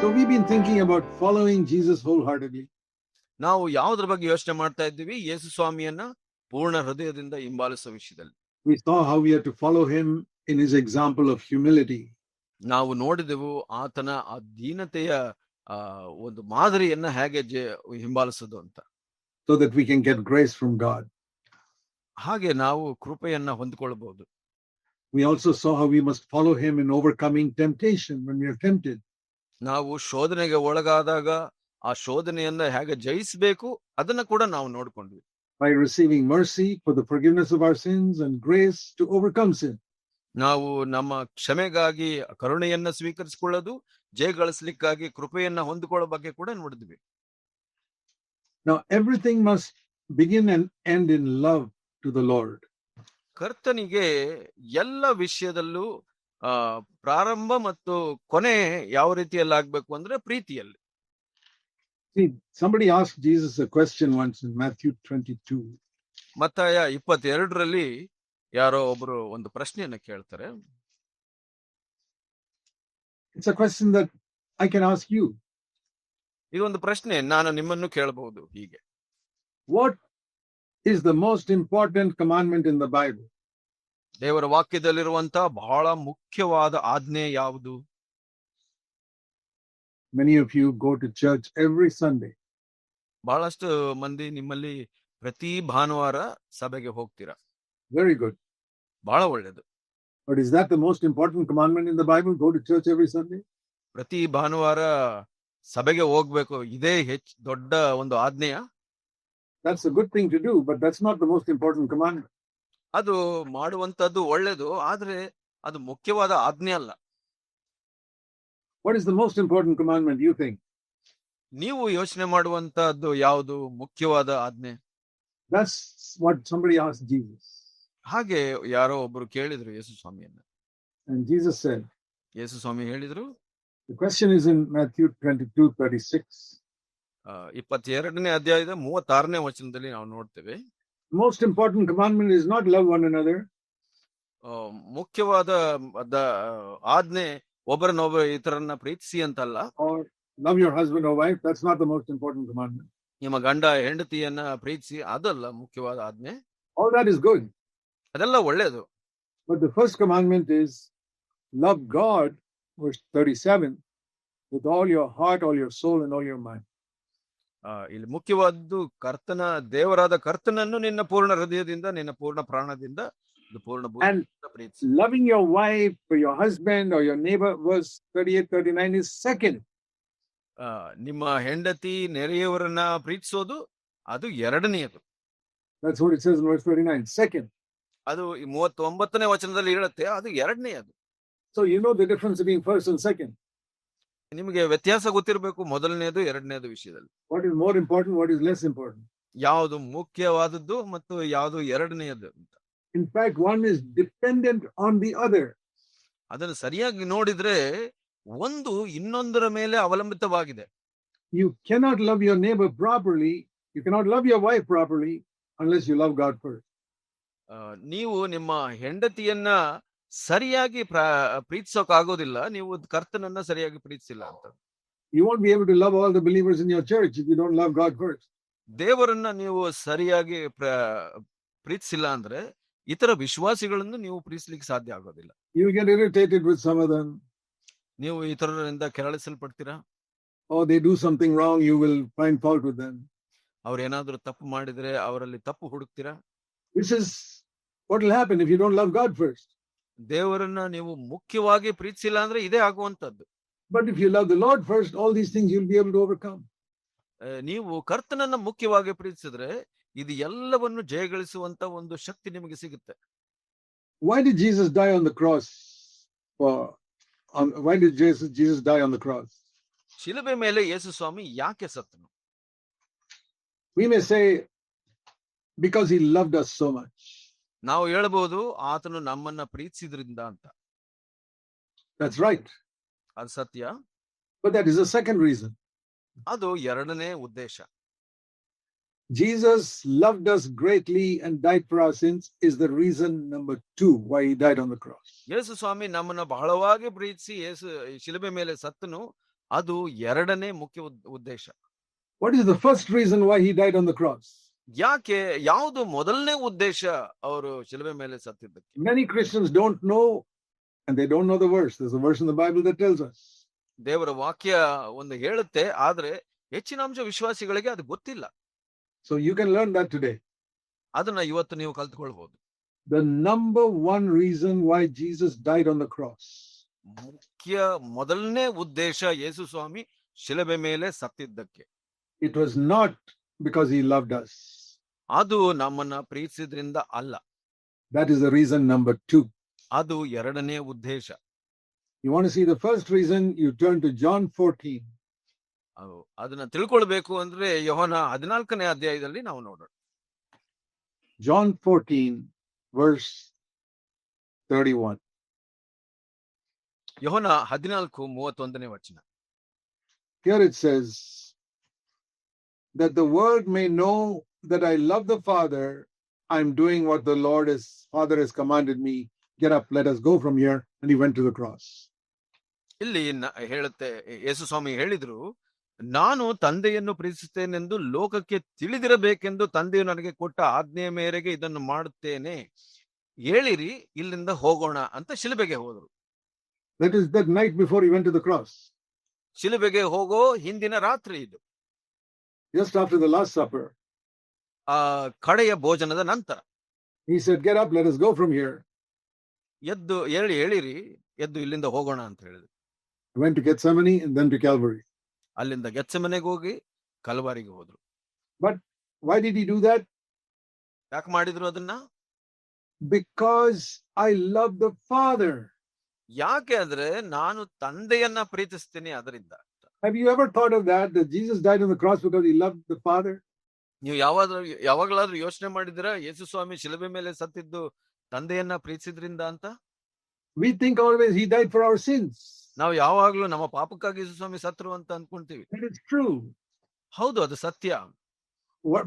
So we've been thinking about following Jesus wholeheartedly. ನಾವು ಯಾವುದ್ರ ಬಗ್ಗೆ ಯೋಚನೆ ಮಾಡ್ತಾ ಇದ್ದೀವಿ? ಯೇಸು ಸ್ವಾಮಿಯನ್ನ ಪೂರ್ಣ ಹೃದಯದಿಂದ ಹಿಂಬಾಲಿಸುವ ವಿಷಯದಲ್ಲಿ. We saw how we have to follow him in his example of humility. ನಾವು ನೋಡಿದೆವು ಆತನ ಆ ದೀನತೆಯ ಒಂದು ಮಾದರಿಯನ್ನ ಹೇಗೆ ಹಿಂಬಾಲಿಸೋದು ಅಂತ. So that we can get grace from God. ಹಾಗೆ ನಾವು ಕೃಪೆಯನ್ನ ಹೊಂದಿಕೊಳ್ಳಬಹುದು. We also saw how we must follow him in overcoming temptation when we are tempted. ನಾವು ಶೋಧನೆಗೆ ಒಳಗಾದಾಗ ಆ ಶೋಧನೆಯನ್ನ ಹೇಗೆ ಜಯಿಸಬೇಕು ಅದನ್ನ ಕೂಡ ನಾವು ನೋಡ್ಕೊಂಡ್ವಿ. By receiving mercy for the forgiveness of our sins and grace to overcome sin. ನಾವು ನಮ್ಮ ಕ್ಷಮೆಗಾಗಿ ಕರುಣೆಯನ್ನ ಸ್ವೀಕರಿಸಿಕೊಳ್ಳೋದು, ಜಯಗಳಿಸಲಿಕ್ಕಾಗಿ ಕೃಪೆಯನ್ನ ಹೊಂದಿಕೊಳ್ಳೋ ಬಗ್ಗೆ ಕೂಡ ನೋಡಿದ್ವಿ. Now everything must begin and end in love to the Lord. ಕರ್ತನಿಗೆ ಎಲ್ಲ ವಿಷಯದಲ್ಲೂ ಪ್ರಾರಂಭ ಮತ್ತು ಕೊನೆ ಯಾವ ರೀತಿಯಲ್ಲಿ ಆಗ್ಬೇಕು ಅಂದ್ರೆ ಪ್ರೀತಿಯಲ್ಲಿ. See, somebody asked Jesus a question once in Matthew 22. ಮತ್ತಾಯ 22ರಲ್ಲಿ ಯಾರೋ ಒಬ್ರು ಒಂದು ಪ್ರಶ್ನೆಯನ್ನ ಕೇಳ್ತಾರೆ. It's a question that I can ask you. ಇದೊಂದು ಪ್ರಶ್ನೆ ನಾನು ನಿಮ್ಮನ್ನು ಕೇಳಬಹುದು ಹೀಗೆ. What is the most important commandment in the Bible? ದೇವರ ವಾಕ್ಯದಲ್ಲಿರುವಂತ ಬಹಳ ಮುಖ್ಯವಾದ ಆಜ್ಞೆ ಯಾವುದು? Many of you go to church every Sunday. ಬಹಳಷ್ಟು ಮಂದಿ ನಿಮ್ಮಲ್ಲಿ ಪ್ರತಿ ಭಾನುವಾರ ಸಭೆಗೆ ಹೋಗ್ತೀರಾ. Very good. ಬಹಳ ಒಳ್ಳೆಯದು. But is that the most important commandment in the Bible? Go to church every Sunday? ಪ್ರತಿ ಭಾನುವಾರ ಸಭೆಗೆ ಹೋಗ್ಬೇಕು, ಇದೇ ದೊಡ್ಡ ಒಂದು ಆಜ್ಞೆಯ? That's a good thing to do, but that's not the most important commandment. ಅದು ಮಾಡುವಂತದ್ದು ಒಳ್ಳೆಯದು, ಆದ್ರೆ ಅದು ಮುಖ್ಯವಾದ ಆಜ್ಞೆ ಅಲ್ಲ. What is the most important commandment, you think? ನೀವು ಯೋಚನೆ ಮಾಡುವಂತದ್ದು ಯಾವುದು ಮುಖ್ಯವಾದ ಆಜ್ಞೆ? That's what somebody asked Jesus. ಹಾಗೆ ಯಾರೋ ಒಬ್ರು ಕೇಳಿದ್ರು ಯೇಸು ಸ್ವಾಮಿಯನ್ನ. And Jesus said, ಯೇಸು ಸ್ವಾಮಿ ಹೇಳಿದ್ರು, the question is in Matthew 22:36. 22ನೇ ಅಧ್ಯಾಯದ 36ನೇ ವಚನದಲ್ಲಿ ನಾವು ನೋಡ್ತೇವೆ. The most important commandment is not love one another. ಮುಖ್ಯವಾದ ಆಜ್ಞೆ ಒಬ್ಬರನ್ನೊಬ್ಬ ಇತರನ್ನ ಪ್ರೀತಿಸಿ ಅಂತಲ್ಲ. Or love your husband or wife. That's not the most important commandment. ನಿಮ್ಮ ಗಂಡ ಹೆಂಡತಿಯನ್ನ ಪ್ರೀತಿಸಿ ಅದಲ್ಲ ಮುಖ್ಯವಾದ ಆಜ್ಞೆ. All that is good. ಅದೆಲ್ಲ ಒಳ್ಳೆಯದು. But the first commandment is love God, verse 37, with all your heart, all your soul, and all your mind. ಇಲ್ಲಿ ಮುಖ್ಯವಾದ್ದು ದೇವರಾದ ಕರ್ತನನ್ನು ನಿನ್ನ ಪೂರ್ಣ ಹೃದಯದಿಂದ, ನಿನ್ನ ಪೂರ್ಣ ಪ್ರಾಣದಿಂದ, ಪೂರ್ಣ ಬುದ್ಧಿಯಿಂದ ಪ್ರೀತಿಸಿ. Loving your wife or your husband or your neighbor, verse 38-39 is second. ನಿಮ್ಮ ಹೆಂಡತಿ ನೆರೆಯವರನ್ನ ಪ್ರೀತಿಸೋದು ಅದು ಎರಡನೆಯದು. That's what it says in verse 39, second. ಅದು 39ನೇ ವಚನದಲ್ಲಿ ಹೇಳುತ್ತೆ, ಅದು ಎರಡನೆಯದು. So you know the difference between first and second. ನಿಮಗೆ ವ್ಯತ್ಯಾಸ ಗೊತ್ತಿರಬೇಕು ಮೊದಲನೇದು ಎರಡನೇದು ವಿಷಯದಲ್ಲಿ. What is more important, what is less important? ಯಾವುದು ಮುಖ್ಯವಾದದ್ದು ಮತ್ತು ಯಾವುದು ಎರಡನೆಯದು ಅಂತ. In fact, one is dependent on the other. ಅದನ್ನು ಸರಿಯಾಗಿ ನೋಡಿದ್ರೆ ಒಂದು ಇನ್ನೊಂದರ ಮೇಲೆ ಅವಲಂಬಿತವಾಗಿದೆ. You cannot love your neighbor properly, you cannot love your wife properly unless you love God first. ನೀವು ನಿಮ್ಮ ಹೆಂಡತಿಯನ್ನ ಸರಿಯಾಗಿ ಪ್ರೀತಿಸೋಕಾಗೋದಿಲ್ಲ ನೀವು ಕರ್ತನನ್ನ ಸರಿಯಾಗಿ ಪ್ರೀತಿಸಿಲ್ಲ ಅಂತ. You won't be able to love all the believers in your church if you don't love God first. ದೇವರನ್ನ ನೀವು ಸರಿಯಾಗಿ ಪ್ರೀತಿಸಿಲ್ಲ ಅಂದ್ರೆ ಇತರ ವಿಶ್ವಾಸಿಗಳನ್ನು ನೀವು ಪ್ರೀತಿಸಲಿಕ್ಕೆ ಸಾಧ್ಯ ಆಗೋದಿಲ್ಲ. You get irritated with some of them. ನೀವು ಇತರರಿಂದ ಕೆರಳಿಸಲ್ಪಡ್ತೀರಾ. Or they do something wrong, you will find fault with them. ಅವ್ರು ಏನಾದ್ರೂ ತಪ್ಪು ಮಾಡಿದ್ರೆ ಅವರಲ್ಲಿ ತಪ್ಪು ಹುಡುಕ್ತೀರಾ. This is what will happen if you don't love God first. ದೇವರನ್ನ ನೀವು ಮುಖ್ಯವಾಗಿ ಪ್ರೀತಿಸಿಲ್ಲ ಅಂದ್ರೆ ಇದೇ ಆಗುವಂತದ್ದು. But if you love the Lord first, all these things you'll be able to overcome. ನೀವು ಕರ್ತನನ್ನ ಮುಖ್ಯವಾಗಿ ಪ್ರೀತಿಸಿದ್ರೆ ಇದು ಎಲ್ಲವನ್ನು ಜಯಗಳಿಸುವಂತ ಒಂದು ಶಕ್ತಿ ನಿಮಗೆ ಸಿಗುತ್ತೆ. Why did Jesus die on the cross? Why did Jesus die on the cross? ಶಿಲುಬೆ ಮೇಲೆ ಯೇಸು ಸ್ವಾಮಿ ಯಾಕೆ ಸತ್ತನು? We may say because he loved us so much. ನಾವು ಹೇಳಬಹುದು ಆತನು ನಮ್ಮನ್ನ ಪ್ರೀತಿಸಿದ್ರಿಂದ ಅಂತ. That's right. ಅದು ಸತ್ಯ. But that is the second reason. ಅದು ಎರಡನೇ ಉದ್ದೇಶ. Jesus loved us greatly and died for our sins is the reason number 2 why he died on the cross. ಯೇಸು ಸ್ವಾಮಿ ನಮ್ಮನ್ನ ಬಹಳವಾಗಿ ಪ್ರೀತಿಸಿ ಶಿಲುಬೆ ಮೇಲೆ ಸತ್ತನು. ಅದು ಎರಡನೇ ಮುಖ್ಯ ಉದ್ದೇಶ. What is the first reason why he died on the cross? ಯಾಕೆ, ಯಾವುದು ಮೊದಲನೇ ಉದ್ದೇಶ ಅವರು ಶಿಲುಬೆ ಮೇಲೆ ಸತ್ತಿದ್ದಕ್ಕೆ? Many Christians don't know, and they don't know the verse. There's a verse in the Bible that tells us. ದೇವರ ವಾಕ್ಯ ಒಂದು ಹೇಳುತ್ತೆ, ಆದ್ರೆ ಹೆಚ್ಚಿನ ಅಂಶ ವಿಶ್ವಾಸಿಗಳಿಗೆ ಅದು ಗೊತ್ತಿಲ್ಲ. So you can learn that today. ಅದನ್ನ ಇವತ್ತು ನೀವು ಕಲ್ತ್ಕೊಳ್ಬಹುದು. The number one reason why Jesus died on the cross. ಮುಖ್ಯ ಮೊದಲನೇ ಉದ್ದೇಶ ಯೇಸು ಸ್ವಾಮಿ ಶಿಲುಬೆ ಮೇಲೆ ಸತ್ತಿದ್ದಕ್ಕೆ. It was not because he loved us. ಅದು ನಮ್ಮನ್ನ ಪ್ರೀತಿಸಿದ್ರಿಂದ ಅಲ್ಲ. That is the reason number 2. ಅದು ಎರಡನೇ ಉದ್ದೇಶ. You want to see the first reason? You turn to John 14. ಅದನ್ನ ತಿಳ್ಕೊಳ್ಬೇಕು ಅಂದ್ರೆ ಯೋಹನ 14ನೇ ಅಧ್ಯಾಯದಲ್ಲಿ ನಾವು ನೋಡೋಣ. John 14 verse 31. ಯೋಹನ 14:31ನೇ ವಚನ. Here it says that the world may know that I love the Father. I'm doing what the Father has commanded me. Get up, let us go from here. And he went to the cross. ಇಲ್ಲಿ ಹೇಳುತ್ತೆ, ಯೇಸು ಸ್ವಾಮಿ ಹೇಳಿದ್ರು, ನಾನು ತಂದೆಯನ್ನು ಪ್ರೀತಿಸುತ್ತೇನೆಂದು ಲೋಕಕ್ಕೆ ತಿಳಿದಿರಬೇಕೆಂದು ತಂದೆಯು ನನಗೆ ಕೊಟ್ಟ ಆಜ್ಞೆಯ ಮೇರೆಗೆ ಇದನ್ನು ಮಾಡುತ್ತೇನೆ. ಹೇಳಿರಿ, ಇಲ್ಲಿಂದ ಹೋಗೋಣ ಅಂತ ಶಿಲುಬೆಗೆ ಹೋದ್ರು. That is that night before he went to the cross. ಶಿಲುಬೆಗೆ ಹೋಗೋ ಹಿಂದಿನ ರಾತ್ರಿ ಇದು. Just after the Last Supper. ಕಡೆಯ ಭೋಜನದ ನಂತರ. He said, get up, let us go from here. ಎದ್ದು ಹೇಳಿರಿ, ಎದ್ದು ಇಲ್ಲಿಂದ ಹೋಗೋಣ ಅಂತ ಹೇಳಿದ್ರು. He went to Gethsemane and then to Calvary. ಅಲ್ಲಿಂದ ಗೆತ್ಸೆಮನೆಗೆ ಹೋಗಿ ಕಲ್ವಾರಿಗೆ ಹೋದ್ರು. But why did he do that? ಯಾಕೆ ಮಾಡಿದ್ರು ಅದನ್ನ? Because I love the Father. ಯಾಕೆ ಅಂದ್ರೆ ನಾನು ತಂದೆಯನ್ನ ಪ್ರೀತಿಸ್ತೀನಿ ಅದರಿಂದ. Have you ever thought of that Jesus died on the cross because he loved the Father? ನೀವು ಯಾವಾಗಲಾದ್ರೂ ಯೋಚನೆ ಮಾಡಿದಿರಾ ಯೇಸು ಸ್ವಾಮಿ ಶಿಲುಬೆ ಮೇಲೆ ಸತ್ತಿದ್ದು ತಂದೆಯನ್ನ ಪ್ರೀತಿಸಿದ್ರಿಂದ ಅಂತ? We think always he died for our sins. ನಾವು ಯಾವಾಗ್ಲೂ ನಮ್ಮ ಪಾಪಕ್ಕಾಗಿ ಯೇಸು ಸ್ವಾಮಿ ಸತ್ರು ಅಂತ ಅನ್ಕೊಂತೀವಿ. That is true. ಹೌದು, ಅದು ಸತ್ಯ.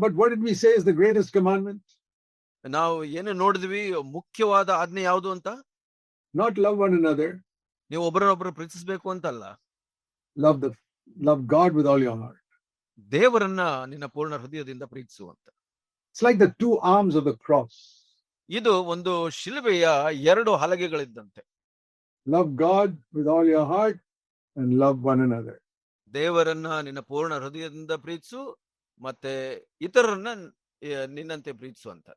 But what did we say is the greatest commandment? ನಾವು ಏನು ನೋಡಿದ್ವಿ, ಮುಖ್ಯವಾದ ಆಜ್ಞೆ ಯಾವುದು ಅಂತ? Not love one another. ನೀವು ಒಬ್ಬರನ್ನೊಬ್ಬರು ಪ್ರೀತಿಸಬೇಕು ಅಂತಲ್ಲ. Love God with all your heart. ದೇವರನ್ನ ನಿನ್ನ ಪೂರ್ಣ ಹೃದಯದಿಂದ ಪ್ರೀತಿಸು ಅಂತ. It's like the two arms of the cross. ಇದು ಒಂದು ಶಿಲುಬೆಯ ಎರಡು ಹಲಗೆಗಳಿದ್ದಂತೆ. Love God with all your heart and love one another. ದೇವರನ್ನ ನಿನ್ನ ಪೂರ್ಣ ಹೃದಯದಿಂದ ಪ್ರೀತಿಸು, ಮತ್ತೆ ಇತರರನ್ನ ನಿನ್ನಂತೆ ಪ್ರೀತಿಸು ಅಂತ.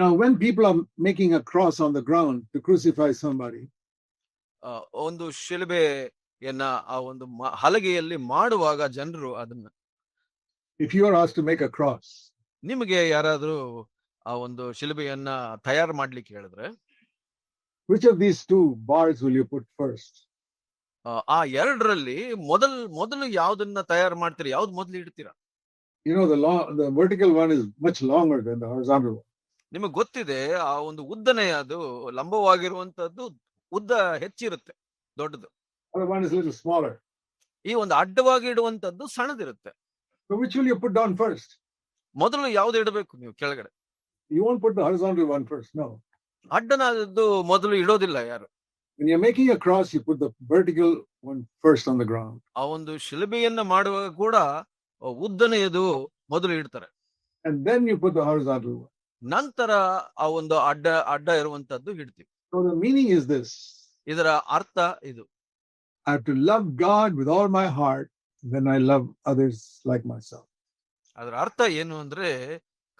Now when people are making a cross on the ground to crucify somebody, ಒಂದು ಶಿಲುಬೆಯನ್ನ ಆ ಒಂದು ಹಲಗೆಯಲ್ಲಿ ಮಾಡುವಾಗ ಜನರು ಅದನ್ನ, if you are asked to make a cross, ನಿಮಗೆ ಯಾರಾದ್ರೂ ಆ ಒಂದು ಶಿಲುಬೆಯನ್ನ ತಯಾರು ಮಾಡ್ಲಿಕ್ಕೆ ಹೇಳಿದ್ರೆ, which of these two bars will you put first? ಆ ಎರಡರಲ್ಲಿ ಮೊದಲು ಯಾವ್ದನ್ನ ತಯಾರು ಮಾಡ್ತೀರಾ, ಯಾವ್ದು ಮೊದಲು ಇಡ್ತೀರಾ? You know, the vertical one is much longer than the horizontal one. ನಿಮಗೆ ಗೊತ್ತಿದೆ, ಆ ಒಂದು ಉದ್ದನೆ ಅದು ಲಂಬವಾಗಿರುವಂತದ್ದು ಉದ್ದ ಹೆಚ್ಚಿರುತ್ತೆ, ದೊಡ್ಡದು. Other one is a little smaller. ಈ ಒಂದು ಅಡ್ಡವಾಗಿ ಇಡುವಂತದ್ದು ಸಣ್ಣದಿರುತ್ತೆ. So which will you put down first? ಮೊದಲು ಯಾವ್ದು ಇಡಬೇಕು ನೀವು ಕೆಳಗಡೆ? You won't put the horizontal one first, no. ಅಡ್ಡನಾದದ್ದು ಮೊದಲು ಇಡೋದಿಲ್ಲ ಯಾರು. When you're making a cross, you put the vertical one first on the ground. ಆ ಒಂದು ಶಿಲುಬೆಯನ್ನ ಮಾಡುವಾಗ ಕೂಡ ಉದ್ದನೆಯದು ಮೊದಲು ಇಡ್ತಾರೆ. And then you put the horizontal one. ನಂತರ ಆ ಒಂದು ಅಡ್ಡ ಇರುವಂತದ್ದು ಇಡ್ತೀವಿ. So the meaning is this. ಇದರ ಅರ್ಥ ಇದು. I have to love God with all my heart, then I love others like myself. ಅದರ ಅರ್ಥ ಏನು ಅಂದ್ರೆ,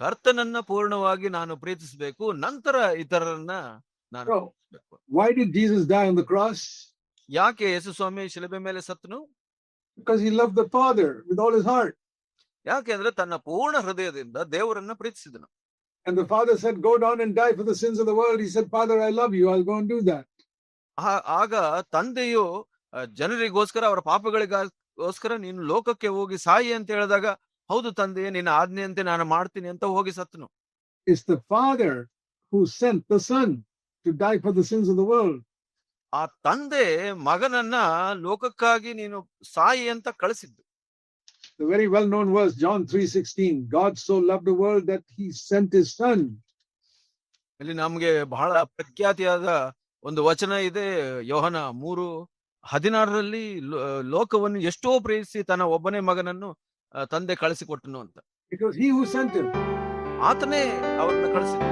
ಕರ್ತನನ್ನ ಪೂರ್ಣವಾಗಿ ನಾನು ಪ್ರೀತಿಸಬೇಕು, ನಂತರ ಇತರರನ್ನ ನಾನು ಪ್ರೀತಿಸಬೇಕು. Why did Jesus die on the cross? ಯಾಕೆ ಯೇಸು ಸ್ವಾಮಿ ಶಿಲುಬೆ ಮೇಲೆ ಸತ್ತನು? Because he loved the Father with all his heart. ಯಾಕೆಂದ್ರೆ ತನ್ನ ಪೂರ್ಣ ಹೃದಯದಿಂದ ದೇವರನ್ನ ಪ್ರೀತಿಸಿದನು. And the Father said, go down and die for the sins of the world. He said, Father, I love you. I'll go and do that. ಆಗ ತಂದೆಯು ಜನರಿಗೋಸ್ಕರ, ಅವರ ಪಾಪಗಳಿಗೋಸ್ಕರ ನೀನು ಲೋಕಕ್ಕೆ ಹೋಗಿ ಸಾಯಿ ಅಂತ ಹೇಳಿದಾಗ, ಹೌದು ತಂದೆಯೇ, ನಿನ್ನ ಆಜ್ಞೆಯಂತೆ ನಾನು ಮಾಡ್ತೀನಿ ಅಂತ ಹೋಗಿ ಸತ್ತನು. It's the Father who sent the Son to die for the sins of the world. ಆ ತಂದೆ ಮಗನನ್ನ ಲೋಕಕ್ಕಾಗಿ ನೀನು ಸಾಯಿ ಅಂತ ಕಳಿಸಿದ್ದು. The very well-known verse, John 3:16, God so loved the world that he sent his Son. ಇಲ್ಲಿ ನಮ್ಗೆ ಬಹಳ ಪ್ರಖ್ಯಾತಿಯಾದ ಒಂದು ವಚನ ಇದೆ, ಯೋಹನ 3 16ರಲ್ಲಿ ಲೋಕವನ್ನು ಎಷ್ಟೋ ಪ್ರೇರಿಸಿ ತನ್ನ ಒಬ್ಬನೇ ಮಗನನ್ನು ತಂದೆ ಕಳಿಸಿಕೊಟ್ಟನು ಅಂತ. It was he who sent him. ಆತನೇ ಅವರನ್ನು ಕಳಿಸಿದ.